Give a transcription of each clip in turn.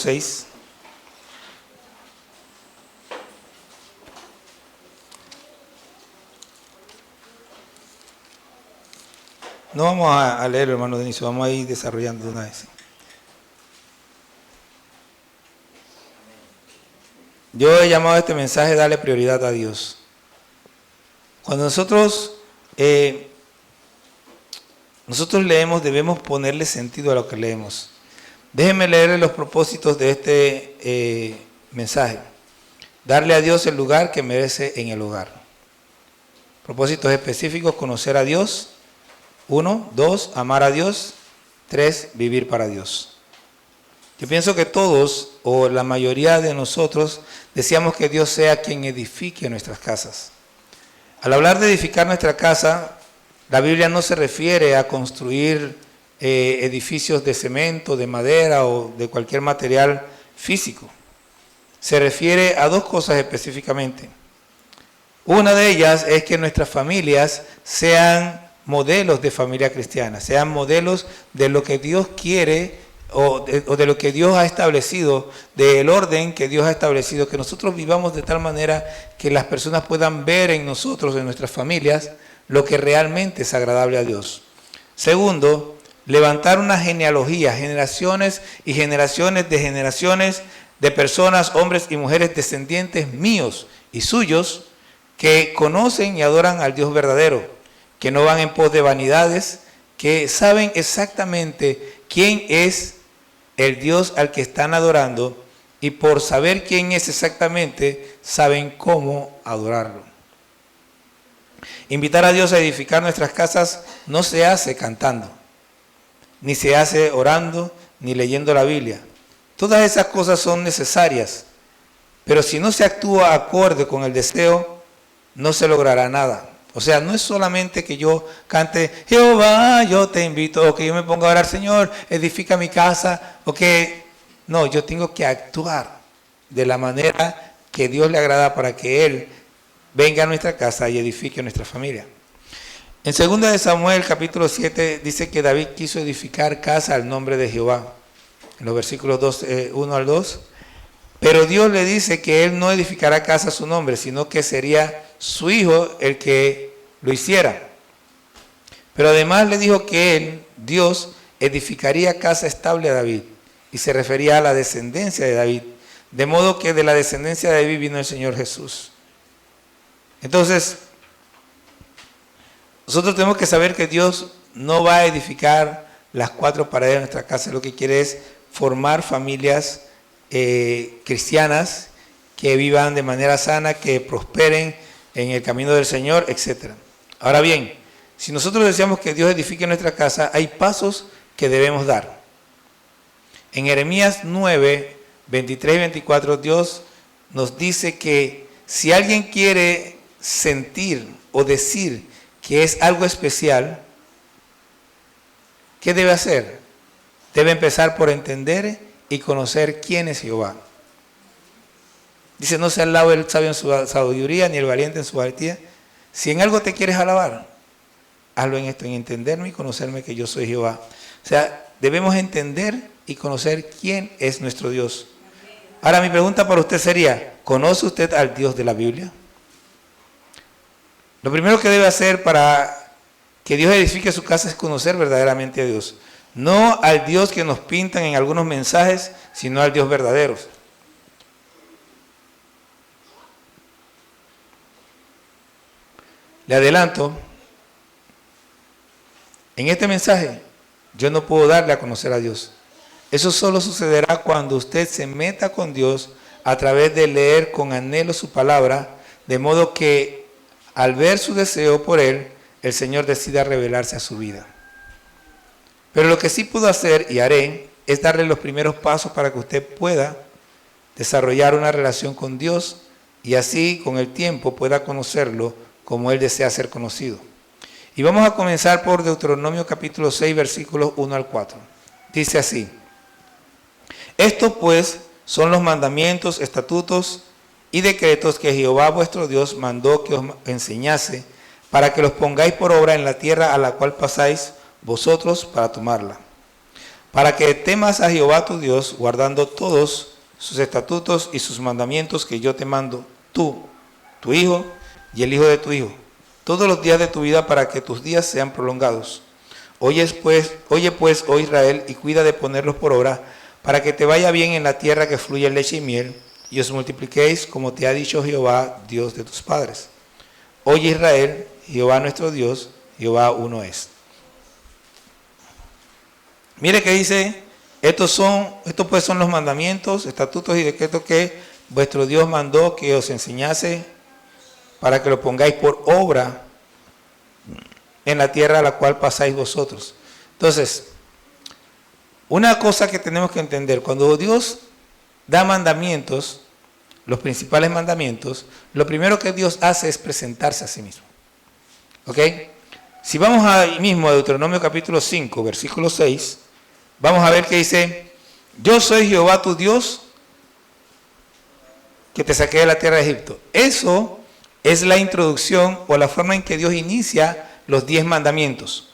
6. No vamos a leer, hermano Deniso, vamos a ir desarrollando de una vez. Yo he llamado a este mensaje darle prioridad a Dios. Cuando nosotros leemos, debemos ponerle sentido a lo que leemos. Déjenme leer los propósitos de este mensaje. Darle a Dios el lugar que merece en el hogar. Propósitos específicos: conocer a Dios. 1, 2, amar a Dios. 3, vivir para Dios. Yo pienso que todos, o la mayoría de nosotros, deseamos que Dios sea quien edifique nuestras casas. Al hablar de edificar nuestra casa, la Biblia no se refiere a construir edificios de cemento, de madera o de cualquier material físico. Se refiere a dos cosas específicamente. Una de ellas es que nuestras familias sean modelos de familia cristiana, sean modelos de lo que Dios quiere o de lo que Dios ha establecido, del orden que Dios ha establecido, que nosotros vivamos de tal manera que las personas puedan ver en nosotros, en nuestras familias, lo que realmente es agradable a Dios. Segundo, levantar una genealogía, generaciones y generaciones de personas, hombres y mujeres descendientes míos y suyos, que conocen y adoran al Dios verdadero, que no van en pos de vanidades, que saben exactamente quién es el Dios al que están adorando, y por saber quién es exactamente, saben cómo adorarlo. Invitar a Dios a edificar nuestras casas no se hace cantando, ni se hace orando, ni leyendo la Biblia. Todas esas cosas son necesarias, pero si no se actúa acorde con el deseo, no se logrará nada. O sea, no es solamente que yo cante, Jehová, yo te invito, o que yo me ponga a orar, Señor, edifica mi casa, o que... No, yo tengo que actuar de la manera que Dios le agrada para que Él venga a nuestra casa y edifique nuestra familia. En 2 de Samuel, capítulo 7, dice que David quiso edificar casa al nombre de Jehová. En los versículos 1 al 2. Pero Dios le dice que Él no edificará casa a su nombre, sino que sería su hijo el que lo hiciera. Pero además le dijo que Él, Dios, edificaría casa estable a David. Y se refería a la descendencia de David. De modo que de la descendencia de David vino el Señor Jesús. Entonces, nosotros tenemos que saber que Dios no va a edificar las 4 paredes de nuestra casa. Lo que quiere es formar familias cristianas que vivan de manera sana, que prosperen en el camino del Señor, etc. Ahora bien, si nosotros deseamos que Dios edifique nuestra casa, hay pasos que debemos dar. En Jeremías 9, 23 y 24, Dios nos dice que si alguien quiere sentir o decir que es algo especial, ¿qué debe hacer? Debe empezar por entender y conocer quién es Jehová. Dice, no sea alabo el sabio en su sabiduría, ni el valiente en su valentía. Si en algo te quieres alabar, hazlo en esto, en entenderme y conocerme que yo soy Jehová. O sea, debemos entender y conocer quién es nuestro Dios. Ahora mi pregunta para usted sería, ¿conoce usted al Dios de la Biblia? Lo primero que debe hacer para que Dios edifique su casa es conocer verdaderamente a Dios. No al Dios que nos pintan en algunos mensajes, sino al Dios verdadero. Le adelanto, en este mensaje yo no puedo darle a conocer a Dios. Eso solo sucederá cuando usted se meta con Dios a través de leer con anhelo su palabra, de modo que al ver su deseo por Él, el Señor decida revelarse a su vida. Pero lo que sí puedo hacer y haré es darle los primeros pasos para que usted pueda desarrollar una relación con Dios y así con el tiempo pueda conocerlo como Él desea ser conocido. Y vamos a comenzar por Deuteronomio capítulo 6, versículos 1 al 4. Dice así: Estos pues son los mandamientos, estatutos y decretos que Jehová vuestro Dios mandó que os enseñase, para que los pongáis por obra en la tierra a la cual pasáis vosotros para tomarla. para que temas a Jehová tu Dios, guardando todos sus estatutos y sus mandamientos que yo te mando, tú, tu hijo y el hijo de tu hijo, todos los días de tu vida, para que tus días sean prolongados. Oye pues, oh Israel, y cuida de ponerlos por obra, para que te vaya bien en la tierra que fluye leche y miel, y os multipliquéis como te ha dicho Jehová, Dios de tus padres. Oye Israel, Jehová nuestro Dios, Jehová uno es. Mire que dice, estos pues son los mandamientos, estatutos y decretos que vuestro Dios mandó que os enseñase, para que lo pongáis por obra en la tierra a la cual pasáis vosotros. Entonces, una cosa que tenemos que entender, cuando Dios da mandamientos, los principales mandamientos, lo primero que Dios hace es presentarse a sí mismo. ¿Ok? Si vamos ahí mismo a Deuteronomio capítulo 5, versículo 6, vamos a ver que dice, yo soy Jehová tu Dios, que te saqué de la tierra de Egipto. Eso es la introducción o la forma en que Dios inicia los 10 mandamientos.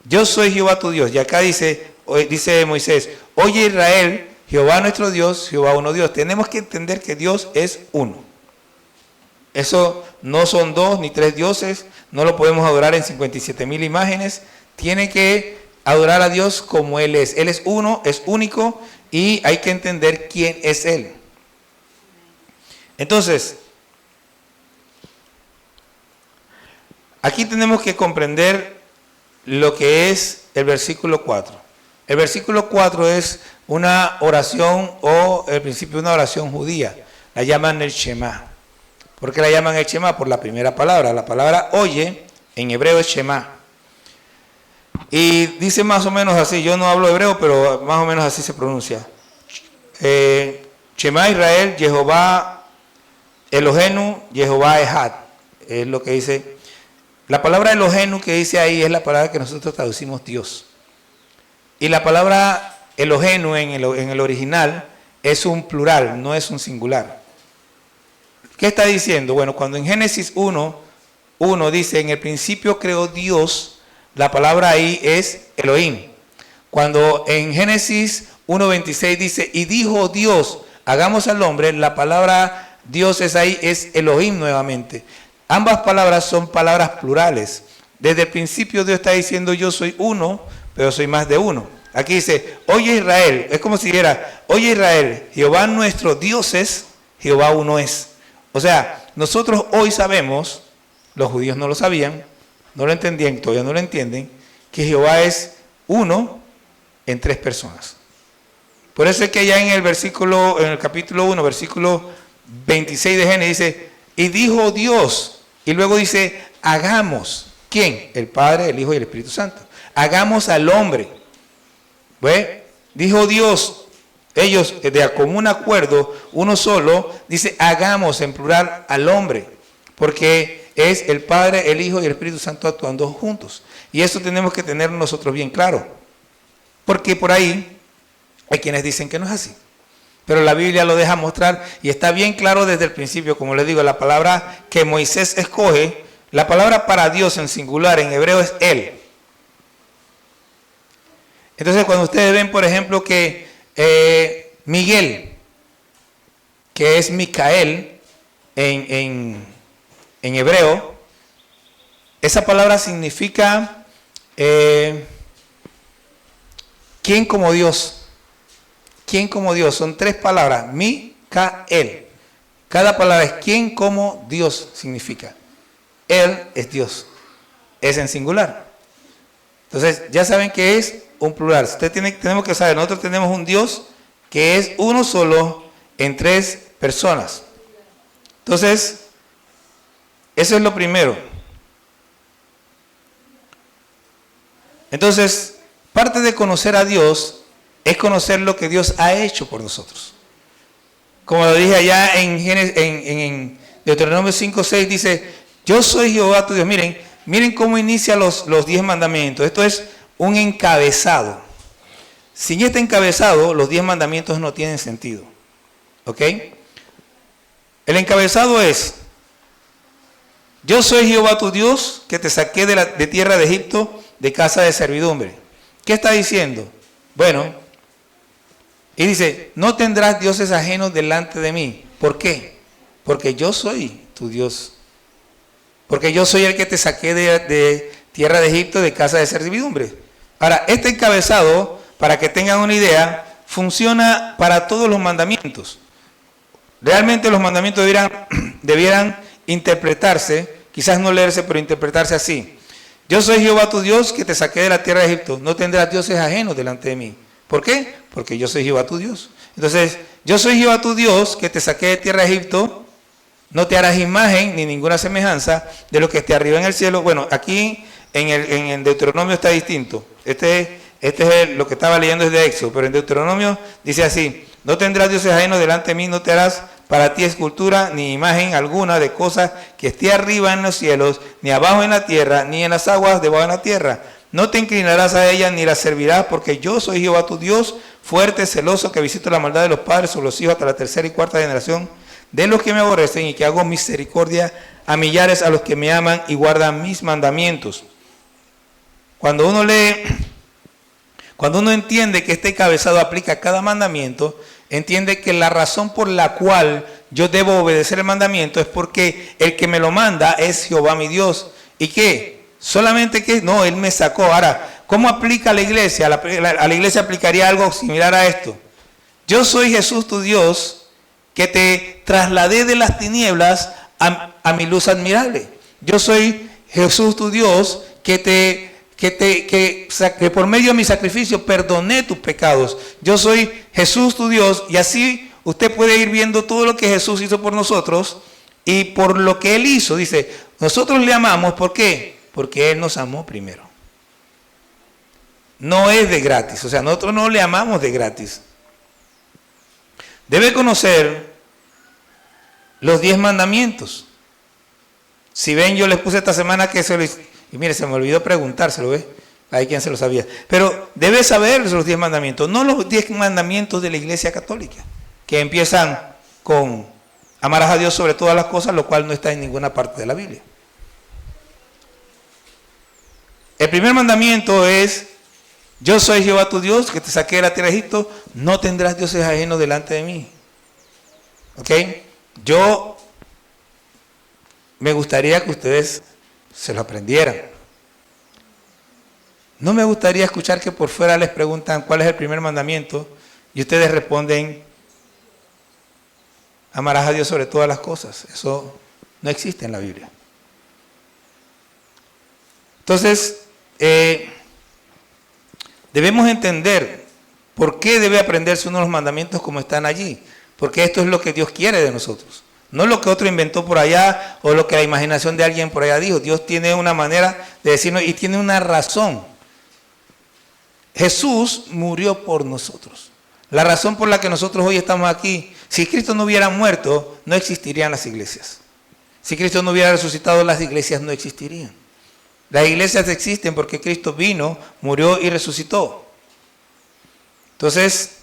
Yo soy Jehová tu Dios. Y acá dice Moisés, oye Israel, Jehová nuestro Dios, Jehová uno Dios. Tenemos que entender que Dios es uno. Eso no son 2 ni 3 dioses, no lo podemos adorar en 57,000 imágenes. Tiene que adorar a Dios como Él es. Él es uno, es único y hay que entender quién es Él. Entonces, aquí tenemos que comprender lo que es el versículo 4. El versículo 4 es una oración o el principio de una oración judía. La llaman el Shema. ¿Por qué la llaman el Shema? Por la primera palabra. La palabra oye en hebreo es Shema. Y dice más o menos así, yo no hablo hebreo, pero más o menos así se pronuncia. Shema Israel, Jehová Elohenu, Jehová Ejad. Es lo que dice. La palabra Elohenu que dice ahí es la palabra que nosotros traducimos Dios. Y la palabra Elohenu en el original es un plural, no es un singular. ¿Qué está diciendo? Bueno, cuando en Génesis 1 dice, en el principio creó Dios, la palabra ahí es Elohim. Cuando en Génesis 1:26 dice, y dijo Dios, hagamos al hombre, la palabra Dios es ahí, es Elohim nuevamente. Ambas palabras son palabras plurales. Desde el principio Dios está diciendo, yo soy uno, pero soy más de uno. Aquí dice, oye Israel, es como si dijera, oye Israel, Jehová nuestro Dios es, Jehová uno es. O sea, nosotros hoy sabemos, los judíos no lo sabían, no lo entendían, todavía no lo entienden, que Jehová es uno en 3 personas. Por eso es que ya en el capítulo 1, versículo 26 de Génesis dice, y dijo Dios, y luego dice, hagamos. ¿Quién? El Padre, el Hijo y el Espíritu Santo. Hagamos al hombre. ¿Ve? Dijo Dios, ellos de común acuerdo, uno solo, dice, hagamos en plural al hombre, porque es el Padre, el Hijo y el Espíritu Santo actuando juntos. Y eso tenemos que tener nosotros bien claro, porque por ahí hay quienes dicen que no es así. Pero la Biblia lo deja mostrar y está bien claro desde el principio. Como les digo, la palabra que Moisés escoge, la palabra para Dios en singular en hebreo es Él. Entonces cuando ustedes ven, por ejemplo, que Miguel, que es Micael en hebreo, esa palabra significa ¿quién como Dios? ¿Quién como Dios? Son 3 palabras, Micael. Cada palabra es ¿quién como Dios significa? Él es Dios, es en singular. Entonces ya saben que es un plural. Tenemos que saber, nosotros tenemos un Dios que es uno solo en 3 personas. Entonces, eso es lo primero. Entonces, parte de conocer a Dios es conocer lo que Dios ha hecho por nosotros. Como lo dije allá en Deuteronomio 5:6 dice, yo soy Jehová tu Dios. Miren cómo inicia los 10 mandamientos. Esto es un encabezado. Sin este encabezado, los 10 mandamientos no tienen sentido. ¿Ok? El encabezado es, yo soy Jehová tu Dios, que te saqué de tierra de Egipto, de casa de servidumbre. ¿Qué está diciendo? Bueno, Y dice, no tendrás dioses ajenos delante de mí. ¿Por qué? Porque yo soy tu Dios. Porque yo soy el que te saqué de tierra de Egipto, de casa de servidumbre. Ahora, este encabezado, para que tengan una idea, funciona para todos los mandamientos. Realmente los mandamientos debieran interpretarse, quizás no leerse, pero interpretarse así. Yo soy Jehová tu Dios que te saqué de la tierra de Egipto. No tendrás dioses ajenos delante de mí. ¿Por qué? Porque yo soy Jehová tu Dios. Entonces, yo soy Jehová tu Dios que te saqué de tierra de Egipto. No te harás imagen ni ninguna semejanza de lo que esté arriba en el cielo. Bueno, aquí en el Deuteronomio está distinto. Este es lo que estaba leyendo desde Éxodo, pero en Deuteronomio dice así: no tendrás dioses ajenos delante de mí, no te harás para ti escultura ni imagen alguna de cosas que esté arriba en los cielos, ni abajo en la tierra, ni en las aguas debajo de la tierra. No te inclinarás a ella ni la servirás, porque yo soy Jehová tu Dios, fuerte, celoso, que visito la maldad de los padres sobre los hijos hasta la tercera y cuarta generación de los que me aborrecen, y que hago misericordia a millares a los que me aman y guardan mis mandamientos. Cuando uno entiende que este encabezado aplica a cada mandamiento, entiende que la razón por la cual yo debo obedecer el mandamiento es porque el que me lo manda es Jehová mi Dios. ¿Y qué? Solamente que no, Él me sacó. Ahora, ¿cómo aplica a la iglesia? A la iglesia aplicaría algo similar a esto. Yo soy Jesús tu Dios, que te trasladé de las tinieblas a mi luz admirable. Yo soy Jesús tu Dios, que por medio de mi sacrificio perdoné tus pecados. Yo soy Jesús tu Dios, y así usted puede ir viendo todo lo que Jesús hizo por nosotros y por lo que Él hizo. Dice, nosotros le amamos, ¿por qué? Porque Él nos amó primero. No es de gratis, o sea, nosotros no le amamos de gratis. Debe conocer los 10 mandamientos. Si ven, yo les puse esta semana que y mire, se me olvidó preguntárselo, ¿ves? Hay quien se lo sabía. Pero debe saber los 10 mandamientos, no los 10 mandamientos de la Iglesia Católica, que empiezan con amarás a Dios sobre todas las cosas, lo cual no está en ninguna parte de la Biblia. El primer mandamiento es: yo soy Jehová tu Dios, que te saqué de la tierra de Egipto, no tendrás dioses ajenos delante de mí. ¿Ok? Yo me gustaría que ustedes se lo aprendieran. No me gustaría escuchar que por fuera les preguntan cuál es el primer mandamiento y ustedes responden: amarás a Dios sobre todas las cosas. Eso no existe en la Biblia. Entonces, debemos entender por qué debe aprenderse uno de los mandamientos como están allí. Porque esto es lo que Dios quiere de nosotros. No lo que otro inventó por allá o lo que la imaginación de alguien por allá dijo. Dios tiene una manera de decirnos y tiene una razón. Jesús murió por nosotros. La razón por la que nosotros hoy estamos aquí, si Cristo no hubiera muerto, no existirían las iglesias. Si Cristo no hubiera resucitado, las iglesias no existirían. Las iglesias existen porque Cristo vino, murió y resucitó. Entonces,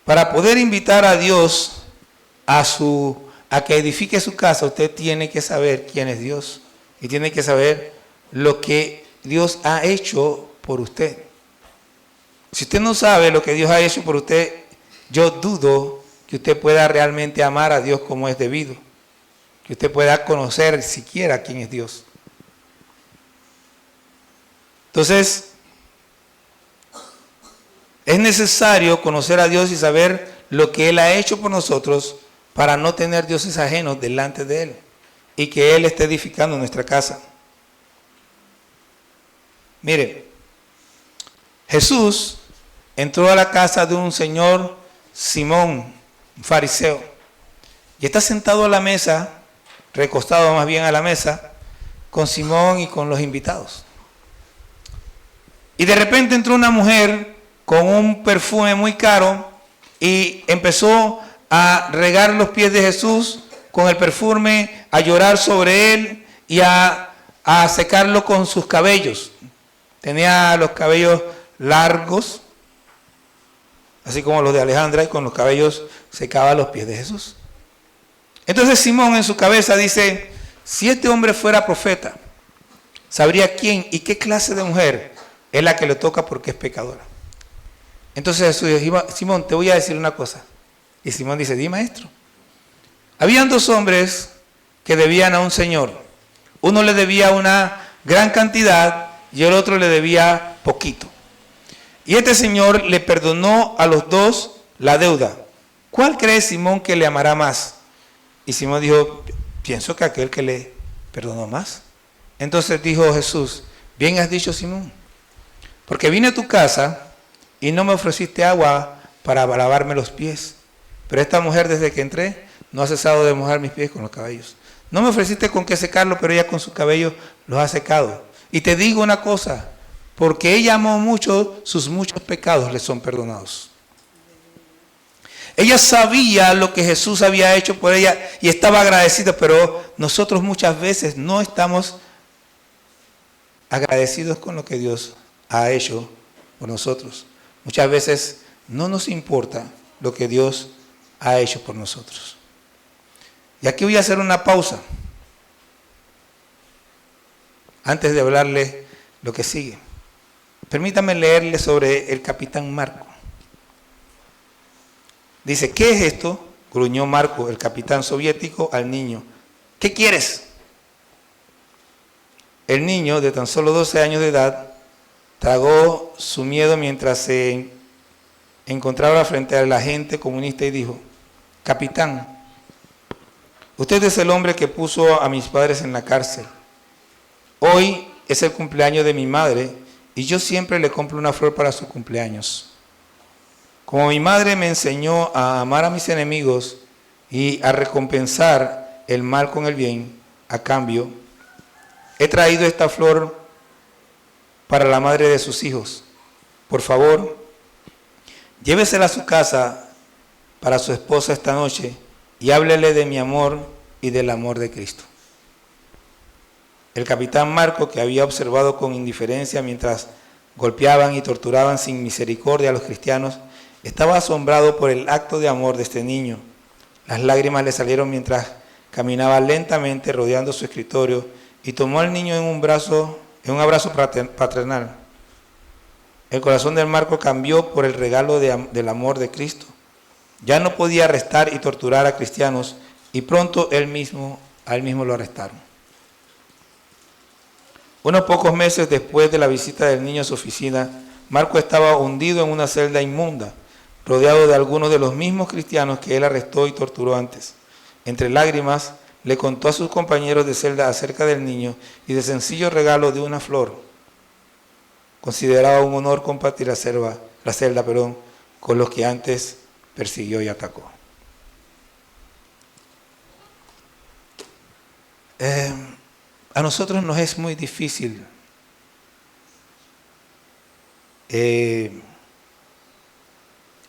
para poder invitar a Dios a que edifique su casa, usted tiene que saber quién es Dios y tiene que saber lo que Dios ha hecho por usted. Si usted no sabe lo que Dios ha hecho por usted, yo dudo que usted pueda realmente amar a Dios como es debido, que usted pueda conocer siquiera quién es Dios. Entonces, es necesario conocer a Dios y saber lo que Él ha hecho por nosotros para no tener dioses ajenos delante de Él y que Él esté edificando nuestra casa. Mire, Jesús entró a la casa de un señor Simón, un fariseo, y está sentado a la mesa, recostado más bien a la mesa, con Simón y con los invitados. Y de repente entró una mujer con un perfume muy caro y empezó a regar los pies de Jesús con el perfume, a llorar sobre él y a secarlo con sus cabellos. Tenía los cabellos largos, así como los de Alejandra, y con los cabellos secaba los pies de Jesús. Entonces Simón en su cabeza dice, si este hombre fuera profeta, sabría quién y qué clase de mujer es la que le toca porque es pecadora. Entonces Jesús dijo, Simón, te voy a decir una cosa. Y Simón dice, di, maestro. Habían dos hombres que debían a un señor. Uno le debía una gran cantidad y el otro le debía poquito. Y este señor le perdonó a los dos la deuda. ¿Cuál cree Simón que le amará más? Y Simón dijo, pienso que aquel que le perdonó más. Entonces dijo Jesús, bien has dicho, Simón, porque vine a tu casa y no me ofreciste agua para lavarme los pies. Pero esta mujer desde que entré no ha cesado de mojar mis pies con los cabellos. No me ofreciste con qué secarlo, pero ella con sus cabellos los ha secado. Y te digo una cosa, porque ella amó mucho, sus muchos pecados le son perdonados. Ella sabía lo que Jesús había hecho por ella y estaba agradecida, pero nosotros muchas veces no estamos agradecidos con lo que Dios ha hecho por nosotros. Muchas veces no nos importa lo que Dios ha hecho por nosotros. Y aquí voy a hacer una pausa antes de hablarle lo que sigue. Permítame leerle sobre el capitán Marco. Dice, ¿qué es esto? Gruñó Marco, el capitán soviético, al niño. ¿Qué quieres? El niño, de tan solo 12 años de edad, tragó su miedo mientras se encontraba frente al agente comunista y dijo, capitán, usted es el hombre que puso a mis padres en la cárcel. Hoy es el cumpleaños de mi madre y yo siempre le compro una flor para su cumpleaños. Como mi madre me enseñó a amar a mis enemigos y a recompensar el mal con el bien, a cambio, he traído esta flor para la madre de sus hijos. Por favor, llévesela a su casa para su esposa esta noche y háblele de mi amor y del amor de Cristo. El capitán Marco, que había observado con indiferencia mientras golpeaban y torturaban sin misericordia a los cristianos, estaba asombrado por el acto de amor de este niño. Las lágrimas le salieron mientras caminaba lentamente rodeando su escritorio y tomó al niño en un abrazo paternal. El corazón del Marco cambió por el regalo del amor de Cristo. Ya no podía arrestar y torturar a cristianos y pronto a él mismo lo arrestaron. Unos pocos meses después de la visita del niño a su oficina, Marco estaba hundido en una celda inmunda, rodeado de algunos de los mismos cristianos que él arrestó y torturó antes. Entre lágrimas, le contó a sus compañeros de celda acerca del niño y del sencillo regalo de una flor. Consideraba un honor compartir la celda, con los que antes persiguió y atacó. A nosotros nos es muy difícil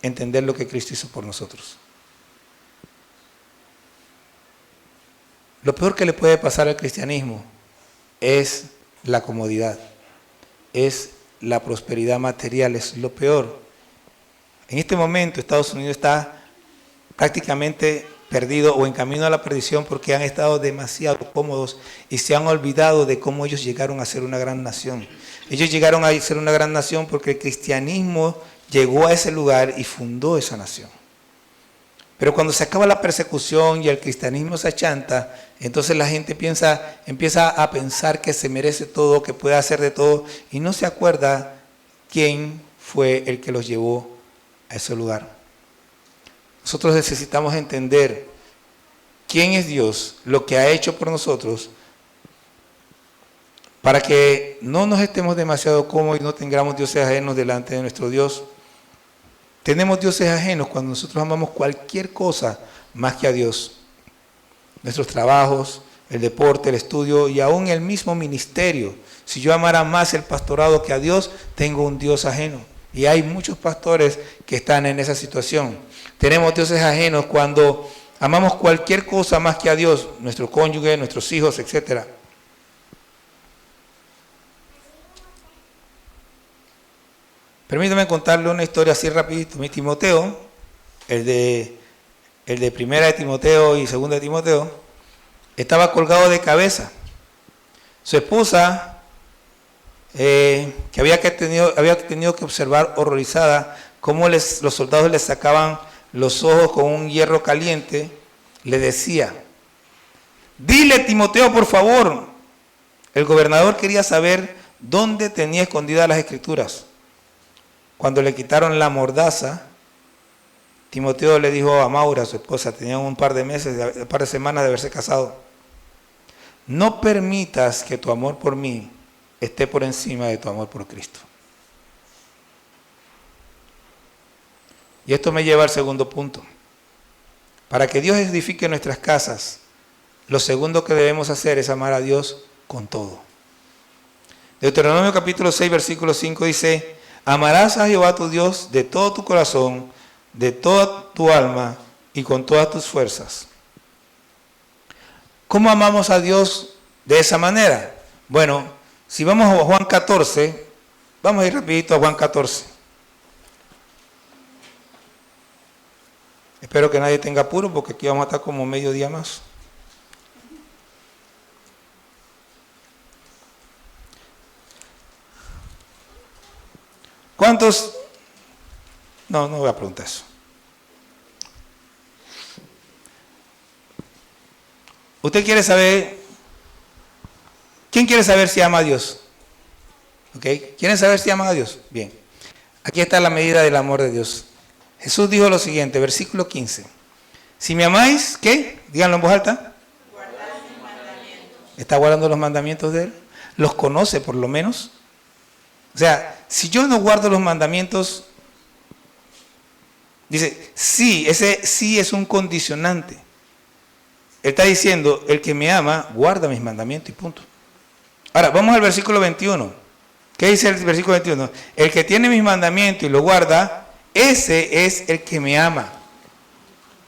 entender lo que Cristo hizo por nosotros. Lo peor que le puede pasar al cristianismo es la comodidad, es la prosperidad material, es lo peor. En este momento Estados Unidos está prácticamente perdido o en camino a la perdición porque han estado demasiado cómodos y se han olvidado de cómo ellos llegaron a ser una gran nación. Ellos llegaron a ser una gran nación porque el cristianismo llegó a ese lugar y fundó esa nación. Pero cuando se acaba la persecución y el cristianismo se achanta, entonces la gente empieza a pensar que se merece todo, que puede hacer de todo y no se acuerda quién fue el que los llevó a ese lugar. Nosotros necesitamos entender quién es Dios, lo que ha hecho por nosotros, para que no nos estemos demasiado cómodos y no tengamos dioses ajenos delante de nuestro Dios. Tenemos dioses ajenos cuando nosotros amamos cualquier cosa más que a Dios. Nuestros trabajos, el deporte, el estudio y aún el mismo ministerio. Si yo amara más el pastorado que a Dios, tengo un Dios ajeno. Y hay muchos pastores que están en esa situación. Tenemos dioses ajenos cuando amamos cualquier cosa más que a Dios, nuestro cónyuge, nuestros hijos, etc. Permítame contarle una historia así rapidito. Mi Timoteo, el de el de Primera de Timoteo y Segunda de Timoteo, estaba colgado de cabeza. Su esposa, que había tenido que observar horrorizada cómo los soldados le sacaban los ojos con un hierro caliente, le decía: dile, Timoteo, por favor. El gobernador quería saber dónde tenía escondidas las escrituras. Cuando le quitaron la mordaza, Timoteo le dijo a Maura, su esposa, tenían un par de semanas de haberse casado: no permitas que tu amor por mí esté por encima de tu amor por Cristo. Y esto me lleva al segundo punto. Para que Dios edifique nuestras casas, lo segundo que debemos hacer es amar a Dios con todo. Deuteronomio capítulo 6, versículo 5 dice: amarás a Jehová tu Dios de todo tu corazón, de toda tu alma y con todas tus fuerzas. ¿Cómo amamos a Dios de esa manera? Bueno, si vamos a Juan 14, vamos a ir rapidito a Juan 14. Espero que nadie tenga apuro porque aquí vamos a estar como medio día más. ¿Cuántos? No voy a preguntar eso. ¿Usted quiere saber? ¿Quién quiere saber si ama a Dios? ¿Ok? ¿Quieren saber si ama a Dios? Bien. Aquí está la medida del amor de Dios. Jesús dijo lo siguiente, versículo 15. Si me amáis, ¿qué? Díganlo en voz alta. Guardad mis mandamientos. ¿Está guardando los mandamientos de Él? ¿Los conoce por lo menos? O sea, si yo no guardo los mandamientos, dice, sí, ese sí es un condicionante. Él está diciendo, el que me ama, guarda mis mandamientos y punto. Ahora, vamos al versículo 21. ¿Qué dice el versículo 21? El que tiene mis mandamientos y lo guarda, ese es el que me ama.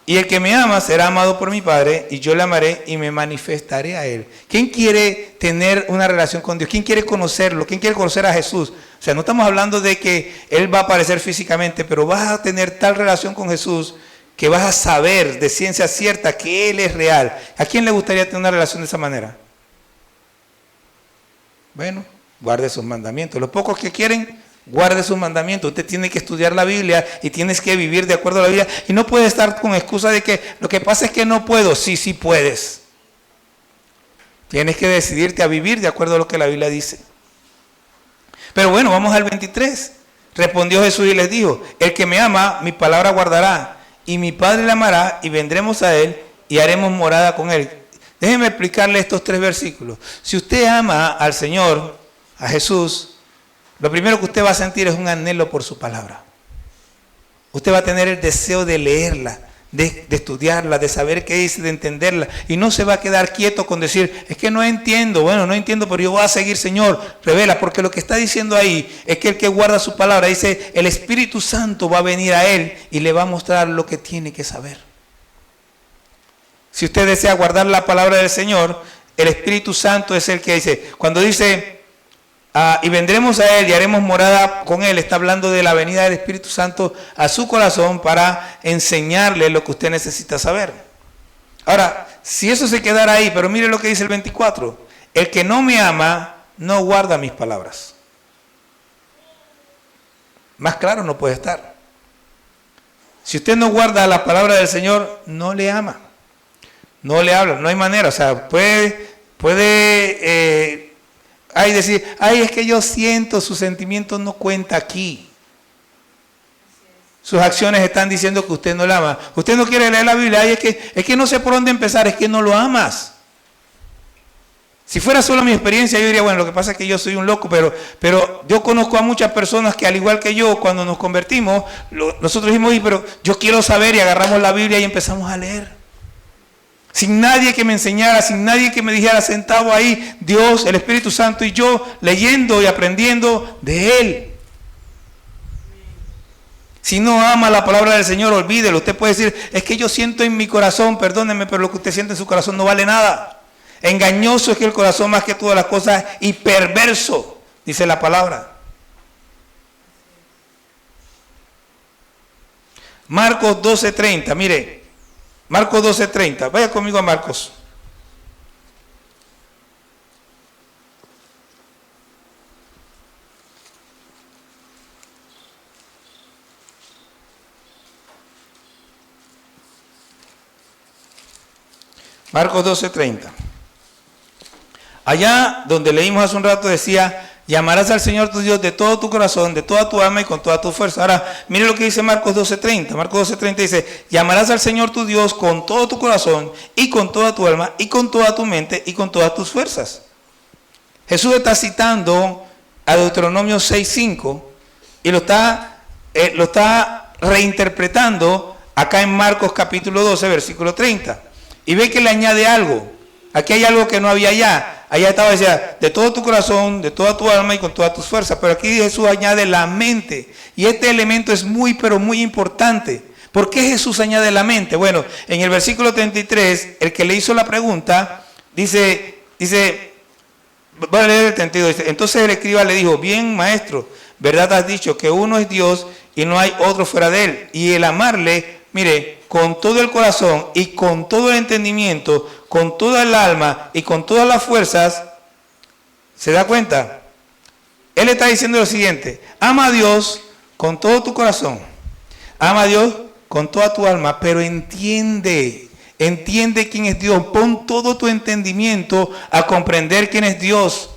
Y el que me ama será amado por mi Padre, y yo le amaré y me manifestaré a Él. ¿Quién quiere tener una relación con Dios? ¿Quién quiere conocerlo? ¿Quién quiere conocer a Jesús? O sea, no estamos hablando de que Él va a aparecer físicamente, pero vas a tener tal relación con Jesús que vas a saber de ciencia cierta que Él es real. ¿A quién le gustaría tener una relación de esa manera? Bueno, guarde sus mandamientos. Los pocos que quieren, guarde sus mandamientos. Usted tiene que estudiar la Biblia y tienes que vivir de acuerdo a la Biblia. Y no puede estar con excusa de que lo que pasa es que no puedo. Sí, sí puedes. Tienes que decidirte a vivir de acuerdo a lo que la Biblia dice. Pero bueno, vamos al 23. Respondió Jesús y les dijo: el que me ama, mi palabra guardará, y mi Padre le amará, y vendremos a Él, y haremos morada con Él. Déjenme explicarle estos 3 versículos. Si usted ama al Señor, a Jesús, lo primero que usted va a sentir es un anhelo por su palabra. Usted va a tener el deseo de leerla, de estudiarla, de saber qué dice, de entenderla. Y no se va a quedar quieto con decir, es que no entiendo. Bueno, no entiendo, pero yo voy a seguir, Señor, revela. Porque lo que está diciendo ahí es que el que guarda su palabra, dice, el Espíritu Santo va a venir a él y le va a mostrar lo que tiene que saber. Si usted desea guardar la palabra del Señor, el Espíritu Santo es el que dice, cuando dice, y vendremos a Él y haremos morada con Él, está hablando de la venida del Espíritu Santo a su corazón para enseñarle lo que usted necesita saber. Ahora, si eso se quedara ahí, pero mire lo que dice el 24, el que no me ama, no guarda mis palabras. Más claro no puede estar. Si usted no guarda la palabra del Señor, no le ama. No le habla, no hay manera. O sea, puede decir, ay, es que yo siento, sus sentimientos no cuenta aquí. Sus acciones están diciendo que usted no la ama. Usted no quiere leer la Biblia, ay, es que no sé por dónde empezar, es que no lo amas. Si fuera solo mi experiencia, yo diría, bueno, lo que pasa es que yo soy un loco, pero yo conozco a muchas personas que al igual que yo, cuando nos convertimos, nosotros dijimos, pero yo quiero saber, y agarramos la Biblia y empezamos a leer. Sin nadie que me enseñara, sin nadie que me dijera, sentado ahí, Dios, el Espíritu Santo y yo, leyendo y aprendiendo de Él. Si no ama la palabra del Señor, olvídelo. Usted puede decir, es que yo siento en mi corazón, perdóneme, pero lo que usted siente en su corazón no vale nada. Engañoso es que el corazón más que todas las cosas, y perverso, dice la palabra. Marcos 12:30, mire. Marcos 12:30. Vaya conmigo a Marcos. Marcos 12:30. Allá donde leímos hace un rato decía, llamarás al Señor tu Dios de todo tu corazón, de toda tu alma y con toda tu fuerza. Ahora, mire lo que dice Marcos 12:30. Marcos 12:30 dice, llamarás al Señor tu Dios con todo tu corazón y con toda tu alma y con toda tu mente y con todas tus fuerzas. Jesús está citando a Deuteronomio 6:5 y lo está reinterpretando acá en Marcos capítulo 12, versículo 30. Y ve que le añade algo. Aquí hay algo que no había allá. Allá estaba, decía, de todo tu corazón, de toda tu alma y con todas tus fuerzas. Pero aquí Jesús añade la mente. Y este elemento es muy, pero muy importante. ¿Por qué Jesús añade la mente? Bueno, en el versículo 33, el que le hizo la pregunta, dice, voy a leer el 32. Dice, entonces el escriba le dijo, bien, maestro, verdad has dicho que uno es Dios y no hay otro fuera de él. Y el amarle, mire, con todo el corazón y con todo el entendimiento, con toda el alma y con todas las fuerzas, ¿se da cuenta? Él está diciendo lo siguiente, ama a Dios con todo tu corazón, ama a Dios con toda tu alma, pero entiende quién es Dios, pon todo tu entendimiento a comprender quién es Dios.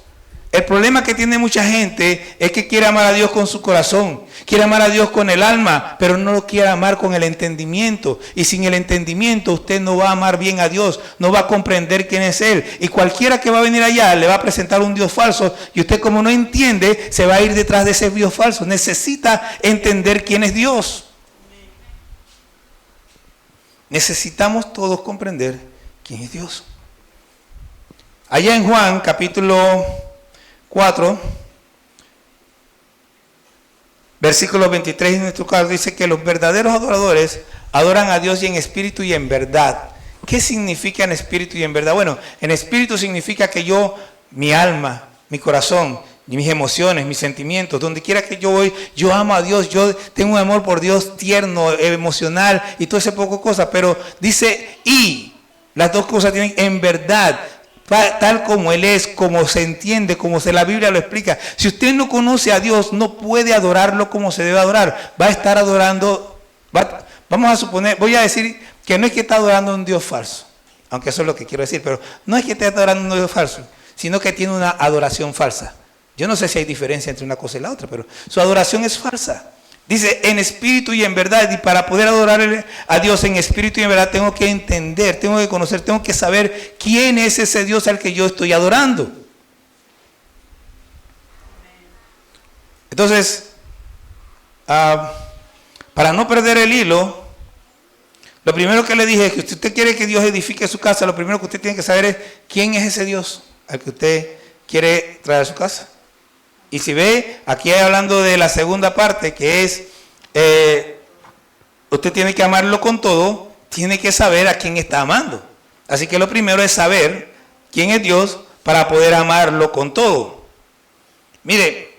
El problema que tiene mucha gente es que quiere amar a Dios con su corazón, quiere amar a Dios con el alma, pero no lo quiere amar con el entendimiento. Y sin el entendimiento usted no va a amar bien a Dios, no va a comprender quién es Él. Y cualquiera que va a venir allá le va a presentar un Dios falso y usted como no entiende se va a ir detrás de ese Dios falso. Necesita entender quién es Dios. Necesitamos todos comprender quién es Dios. Allá en Juan capítulo 4, versículo 23 en nuestro caso dice que los verdaderos adoradores adoran a Dios y en espíritu y en verdad. ¿Qué significa en espíritu y en verdad? Bueno, en espíritu significa que yo, mi alma, mi corazón, mis emociones, mis sentimientos, donde quiera que yo voy, yo amo a Dios, yo tengo un amor por Dios tierno, emocional y todo ese poco cosas, pero dice y, las dos cosas tienen en verdad, tal como Él es, como se entiende, como la Biblia lo explica. Si usted no conoce a Dios, no puede adorarlo como se debe adorar. Va a estar adorando, vamos a suponer, voy a decir que no es que está adorando a un Dios falso, aunque eso es lo que quiero decir, pero no es que esté adorando a un Dios falso, sino que tiene una adoración falsa. Yo no sé si hay diferencia entre una cosa y la otra, pero su adoración es falsa. Dice, en espíritu y en verdad, y para poder adorar a Dios en espíritu y en verdad tengo que entender, tengo que conocer, tengo que saber quién es ese Dios al que yo estoy adorando. Entonces, para no perder el hilo, lo primero que le dije es que si usted quiere que Dios edifique su casa, lo primero que usted tiene que saber es quién es ese Dios al que usted quiere traer a su casa. Y si ve, aquí hablando de la segunda parte, que es, usted tiene que amarlo con todo, tiene que saber a quién está amando. Así que lo primero es saber quién es Dios para poder amarlo con todo. Mire,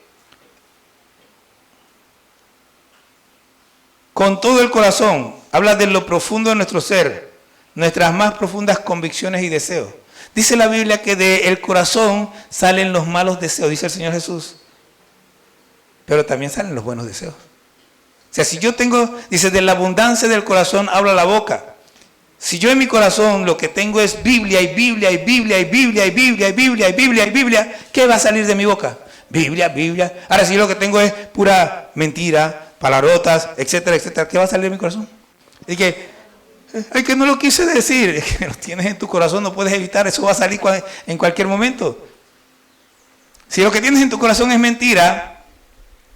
con todo el corazón, habla de lo profundo de nuestro ser, nuestras más profundas convicciones y deseos. Dice la Biblia que del corazón salen los malos deseos, dice el Señor Jesús. Pero también salen los buenos deseos. O sea, si yo tengo, dice, de la abundancia del corazón habla la boca. Si yo en mi corazón lo que tengo es Biblia y Biblia y Biblia y Biblia y Biblia y Biblia y Biblia y Biblia, ¿qué va a salir de mi boca? Biblia, Biblia. Ahora, si lo que tengo es pura mentira, palabrotas, etcétera, etcétera, ¿qué va a salir de mi corazón? Y que, ay, que no lo quise decir, es que lo tienes en tu corazón, no puedes evitar, eso va a salir en cualquier momento. Si lo que tienes en tu corazón es mentira,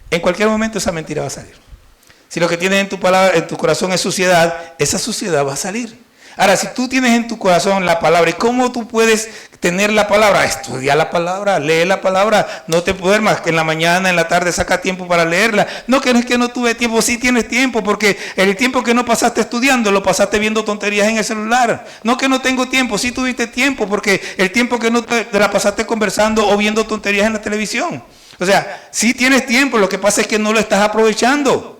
en cualquier momento esa mentira va a salir. Si lo que tienes en tu corazón es suciedad, esa suciedad va a salir. Ahora, si tú tienes en tu corazón la palabra, ¿y cómo tú puedes tener la palabra? Estudia la palabra, lee la palabra, no te duermas, que en la mañana, en la tarde saca tiempo para leerla. No, que no es que no tuve tiempo, sí tienes tiempo, porque el tiempo que no pasaste estudiando, lo pasaste viendo tonterías en el celular. No, que no tengo tiempo, sí tuviste tiempo, porque el tiempo que no te la pasaste conversando o viendo tonterías en la televisión. O sea, sí tienes tiempo, lo que pasa es que no lo estás aprovechando.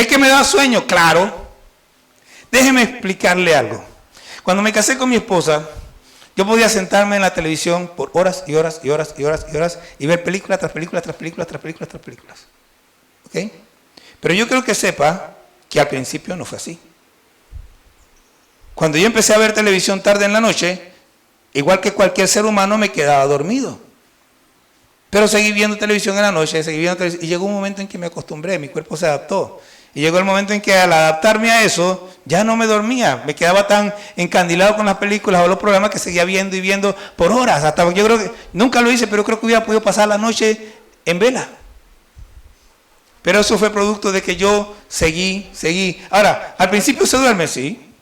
¿Es que me da sueño? Claro. Déjeme explicarle algo. Cuando me casé con mi esposa, yo podía sentarme en la televisión por horas y horas y horas y horas y horas y ver película tras película tras película tras película tras películas. ¿Ok? Pero yo creo que sepa que al principio no fue así. Cuando yo empecé a ver televisión tarde en la noche, igual que cualquier ser humano, me quedaba dormido. Pero seguí viendo televisión en la noche, seguí viendo televisión, y llegó un momento en que me acostumbré, mi cuerpo se adaptó. Y llegó el momento en que al adaptarme a eso, ya no me dormía, me quedaba tan encandilado con las películas o los programas que seguía viendo y viendo por horas. Hasta yo creo que, nunca lo hice, pero creo que hubiera podido pasar la noche en vela. Pero eso fue producto de que yo seguí. Ahora, al principio se duerme, sí.